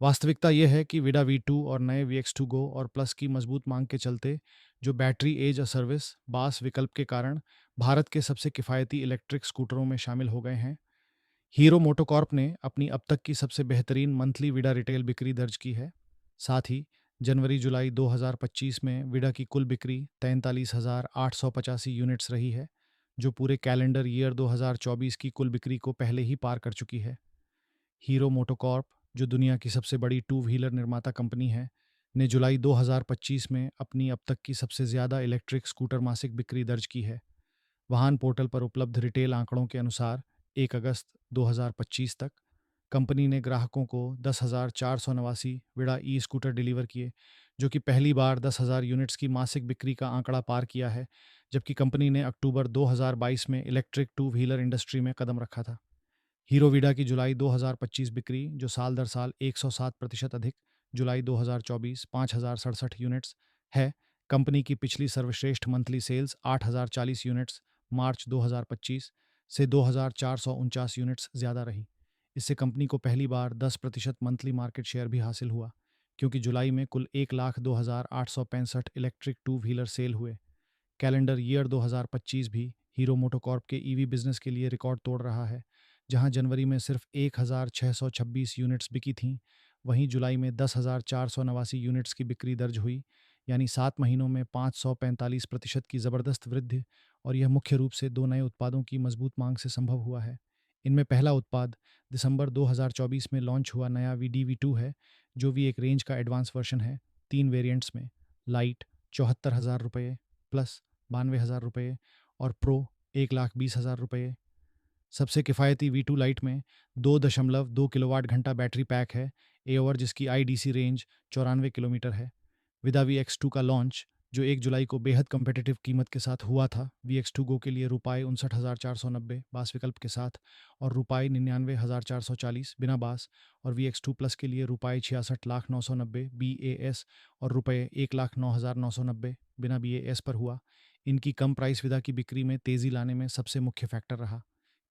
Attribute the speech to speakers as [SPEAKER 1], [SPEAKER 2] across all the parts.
[SPEAKER 1] वास्तविकता यह है कि विडा V2 और नए VX2 गो और प्लस की मजबूत मांग के चलते जो बैटरी एज अ सर्विस बास विकल्प के कारण भारत के सबसे किफ़ायती इलेक्ट्रिक स्कूटरों में शामिल हो गए हैं। हीरो मोटोकॉर्प ने अपनी अब तक की सबसे बेहतरीन मंथली विडा रिटेल बिक्री दर्ज की है। साथ ही जनवरी-जुलाई 2025 में विडा की कुल बिक्री 43,885 यूनिट्स रही है, जो पूरे कैलेंडर ईयर 2024 की कुल बिक्री को पहले ही पार कर चुकी है। हीरो मोटोकॉर्प, जो दुनिया की सबसे बड़ी टू व्हीलर निर्माता कंपनी है, ने जुलाई 2025 में अपनी अब तक की सबसे ज़्यादा इलेक्ट्रिक स्कूटर मासिक बिक्री दर्ज की है। वाहन पोर्टल पर उपलब्ध रिटेल आंकड़ों के अनुसार 1 अगस्त 2025 तक कंपनी ने ग्राहकों को 10,489 विडा ई स्कूटर डिलीवर किए, जो कि पहली बार 10,000 यूनिट्स की मासिक बिक्री का आंकड़ा पार किया है, जबकि कंपनी ने अक्टूबर 2022 में इलेक्ट्रिक टू व्हीलर इंडस्ट्री में कदम रखा था। हीरो वीडा की जुलाई 2025 बिक्री, जो साल दर साल 107% अधिक जुलाई 2024 5,067 यूनिट्स है। कंपनी की पिछली सर्वश्रेष्ठ मंथली सेल्स 8,040 यूनिट्स मार्च 2025 से 2,449 यूनिट्स ज़्यादा रही। इससे कंपनी को पहली बार 10% मंथली मार्केट शेयर भी हासिल हुआ, क्योंकि जुलाई में कुल 1,02,865 इलेक्ट्रिक टू व्हीलर सेल हुए। कैलेंडर ईयर 2025 भी हीरो मोटोकॉर्प के ईवी बिजनेस के लिए रिकॉर्ड तोड़ रहा है। जहां जनवरी में सिर्फ 1,626 यूनिट्स बिकी थीं, वहीं जुलाई में 10,489 यूनिट्स की बिक्री दर्ज हुई, यानी 7 महीनों में 545% की ज़बरदस्त वृद्धि। और यह मुख्य रूप से दो नए उत्पादों की मजबूत मांग से संभव हुआ है। इनमें पहला उत्पाद दिसंबर 2024 में लॉन्च हुआ नया VDV2 है, जो भी एक रेंज का एडवांस वर्जन है, 3 वेरिएंट्स में: लाइट 74,000 रुपये, प्लस 92,000 रुपये और प्रो 1,20,000 रुपये। सबसे किफ़ायती V2 लाइट में 2.2 किलोवाट घंटा बैटरी पैक है, एओवर जिसकी IDC रेंज 94 किलोमीटर है। विदा VX2 का लॉन्च, जो 1 जुलाई को बेहद कम्पिटिटिव कीमत के साथ हुआ था, VX2 गो के लिए ₹59,490 बास विकल्प के साथ और ₹99,440 बिना बास, और VX2 प्लस के लिए ₹66,990 BAS और ₹1,09,990 बिना BAS पर हुआ। इनकी कम प्राइस विदा की बिक्री में तेज़ी लाने में सबसे मुख्य फैक्टर रहा।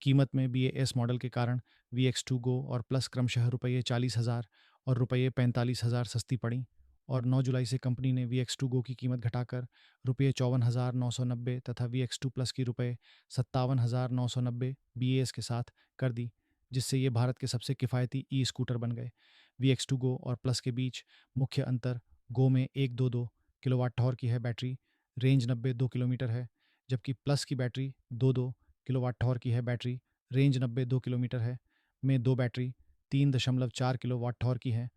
[SPEAKER 1] कीमत में BAS मॉडल के कारण VX2 गो और प्लस क्रमशः ₹40,000 और ₹45,000 सस्ती पड़ी, और 9 जुलाई से कंपनी ने VX2 गो की कीमत घटाकर ₹54,990 तथा VX2 प्लस की ₹57,990 BAS के साथ कर दी, जिससे ये भारत के सबसे किफ़ायती ई स्कूटर बन गए। VX2 गो और प्लस के बीच मुख्य अंतर: गो में 122 किलोवाट टॉर्क की है बैटरी, रेंज 92 किलोमीटर है, जबकि प्लस की बैटरी 22 किलोवाट टॉर्क की है बैटरी, रेंज 92 किलोमीटर है। में दो बैटरी 3.4 किलोवाट टॉर्क की हैं,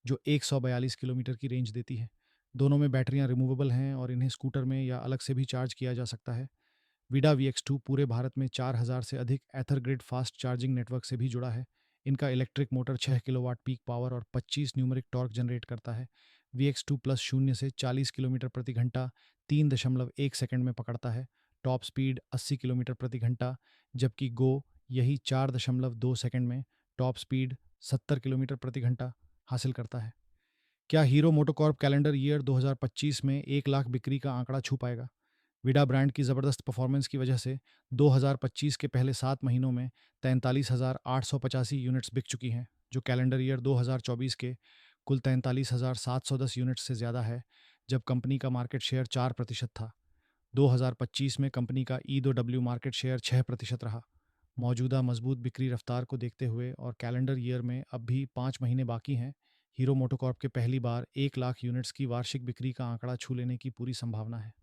[SPEAKER 1] जो 142 किलोमीटर की रेंज देती है। दोनों में बैटरियां रिमूवेबल हैं और इन्हें स्कूटर में या अलग से भी चार्ज किया जा सकता है। विडा VX2 पूरे भारत में 4,000 से अधिक एथरग्रिड फास्ट चार्जिंग नेटवर्क से भी जुड़ा है। इनका electric motor 6 kilowatt peak power और 25 न्यूमेरिक टॉर्क जनरेट करता है। VX2 प्लस 0 से 40 किलोमीटर प्रति घंटा 3.1 सेकंड में पकड़ता है। टॉप स्पीड 80 किलोमीटर प्रति घंटा, जबकि गो यही 4.2 सेकंड में टॉप स्पीड 70 किलोमीटर प्रति घंटा हासिल करता है। क्या हीरो मोटोकॉर्प कैलेंडर ईयर 2025 में 1 लाख बिक्री का आंकड़ा छू पाएगा? विडा ब्रांड की ज़बरदस्त परफॉर्मेंस की वजह से 2025 के पहले 7 महीनों में 43,885 यूनिट्स बिक चुकी हैं, जो कैलेंडर ईयर 2024 के कुल 43,710 यूनिट्स से ज़्यादा है, जब कंपनी का मार्केट शेयर 4% था। 2025 में कंपनी का EW मार्केट शेयर 6% रहा। मौजूदा मजबूत बिक्री रफ्तार को देखते हुए और कैलेंडर ईयर में अब भी 5 महीने बाकी हैं, हीरो मोटोकॉर्प के पहली बार 1 लाख यूनिट्स की वार्षिक बिक्री का आंकड़ा छू लेने की पूरी संभावना है।